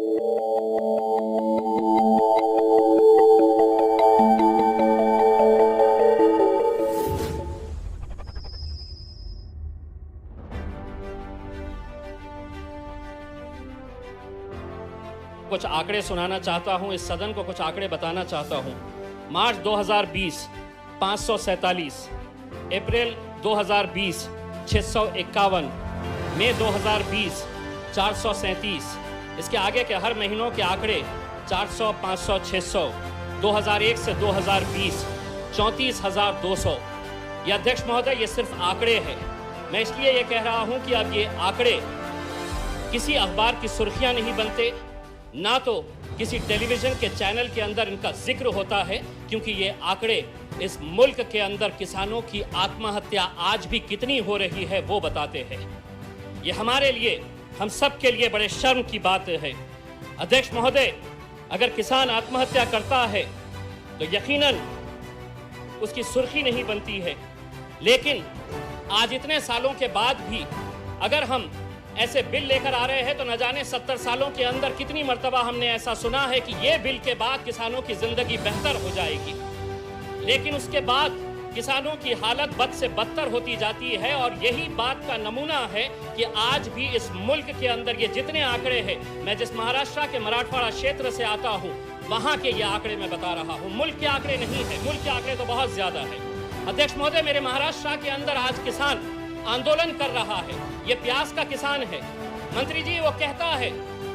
कुछ आंकड़े सुनाना चाहता हूं, इस सदन को कुछ आंकड़े बताना चाहता हूं। मार्च 2020 547, अप्रैल 2020 651, मई 2020 437, इसके आगे के हर महीनों के आंकड़े 400, 500, 600, 2001 से 2020 34,200। ये अध्यक्ष महोदय, ये सिर्फ आंकड़े हैं। मैं इसलिए ये कह रहा हूं कि अब ये आंकड़े किसी अखबार की सुर्खियां नहीं बनते, ना तो किसी टेलीविजन के चैनल के अंदर इनका जिक्र होता है, क्योंकि ये आंकड़े इस मुल्क के अंदर किसानों की आत्महत्या आज भी कितनी हो रही है वो बताते हैं। ये हमारे लिए, हम सब के लिए बड़े शर्म की बात है। अध्यक्ष महोदय, अगर किसान आत्महत्या करता है तो यकीनन उसकी सुर्खी नहीं बनती है, लेकिन आज इतने सालों के बाद भी अगर हम ऐसे बिल लेकर आ रहे हैं तो न जाने 70 सालों के अंदर कितनी मर्तबा हमने ऐसा सुना है कि ये बिल के बाद किसानों की जिंदगी बेहतर हो जाएगी, लेकिन उसके बाद किसानों की हालत बद से बदतर होती जाती है। और यही बात का नमूना है कि आज भी इस मुल्क के अंदर ये जितने आंकड़े हैं, मैं जिस महाराष्ट्र के मराठवाड़ा क्षेत्र से आता हूँ वहां के ये आंकड़े मैं बता रहा हूँ, मुल्क के आंकड़े नहीं है। मुल्क के आंकड़े तो बहुत ज्यादा है। अध्यक्ष महोदय, मेरे महाराष्ट्र के अंदर आज किसान आंदोलन कर रहा है। ये प्याज का किसान है। मंत्री जी, वो कहता है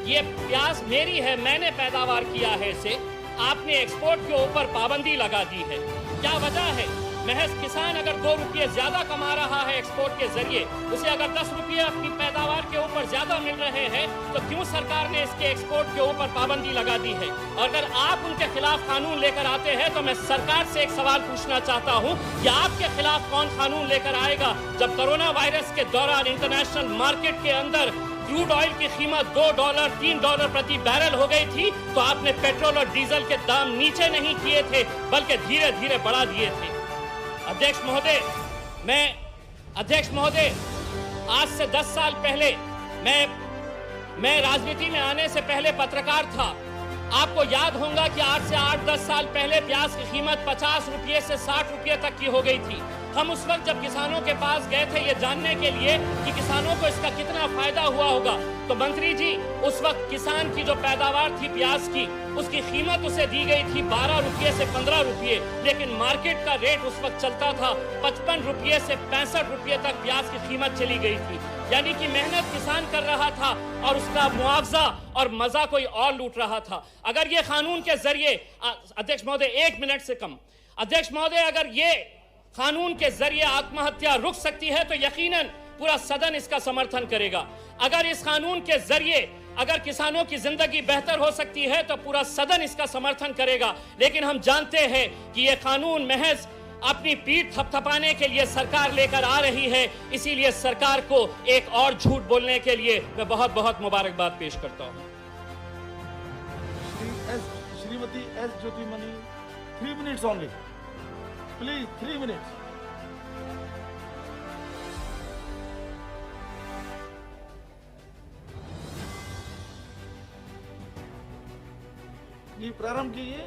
ये प्याज मेरी है, मैंने पैदावार किया है इसे, आपने एक्सपोर्ट के ऊपर पाबंदी लगा दी है। क्या वजह है? महज किसान अगर 2 रुपये ज्यादा कमा रहा है एक्सपोर्ट के जरिए, उसे अगर 10 रुपये अपनी पैदावार के ऊपर ज्यादा मिल रहे हैं, तो क्यों सरकार ने इसके एक्सपोर्ट के ऊपर पाबंदी लगा दी है? और अगर आप उनके खिलाफ कानून लेकर आते हैं तो मैं सरकार से एक सवाल पूछना चाहता हूं कि आपके खिलाफ कौन कानून लेकर आएगा? जब कोरोना वायरस के दौरान इंटरनेशनल मार्केट के अंदर क्रूड ऑयल की कीमत $2, $3 प्रति बैरल हो गई थी, तो आपने पेट्रोल और डीजल के दाम नीचे नहीं किए थे, बल्कि धीरे धीरे बढ़ा दिए थे। अध्यक्ष महोदय, आज से 10 साल पहले मैं राजनीति में आने से पहले पत्रकार था। आपको याद होगा कि आज से 8-10 साल पहले प्याज की कीमत 50 रुपये से 60 रुपये तक की हो गई थी। हम उस वक्त जब किसानों के पास गए थे ये जानने के लिए कि किसानों को इसका कितना फायदा हुआ होगा, तो मंत्री जी, उस वक्त किसान की जो पैदावार थी प्याज की, उसकी कीमत उसे दी गई थी 12 रुपये से 15 रुपये, लेकिन मार्केट का रेट उस वक्त चलता था 55 रुपये से 65 रुपये तक प्याज की कीमत चली गई थी। यानी कि मेहनत किसान कर रहा था और उसका मुआवजा और मजा कोई और लूट रहा था। अगर ये कानून के जरिए, अध्यक्ष महोदय 1 मिनट से कम, अध्यक्ष महोदय, अगर ये कानून के जरिए आत्महत्या रुक सकती है तो यकीनन पूरा सदन इसका समर्थन करेगा। अगर इस कानून के जरिए अगर किसानों की जिंदगी बेहतर हो सकती है तो पूरा सदन इसका समर्थन करेगा। लेकिन हम जानते हैं कि यह कानून महज अपनी पीठ थपथपाने के लिए सरकार लेकर आ रही है, इसीलिए सरकार को एक और झूठ बोलने के लिए मैं बहुत बहुत मुबारकबाद पेश करता हूं। Shrimati S Jyothimani, 3 minutes only. Please, 3 minutes. ये प्रारंभ कीजिए।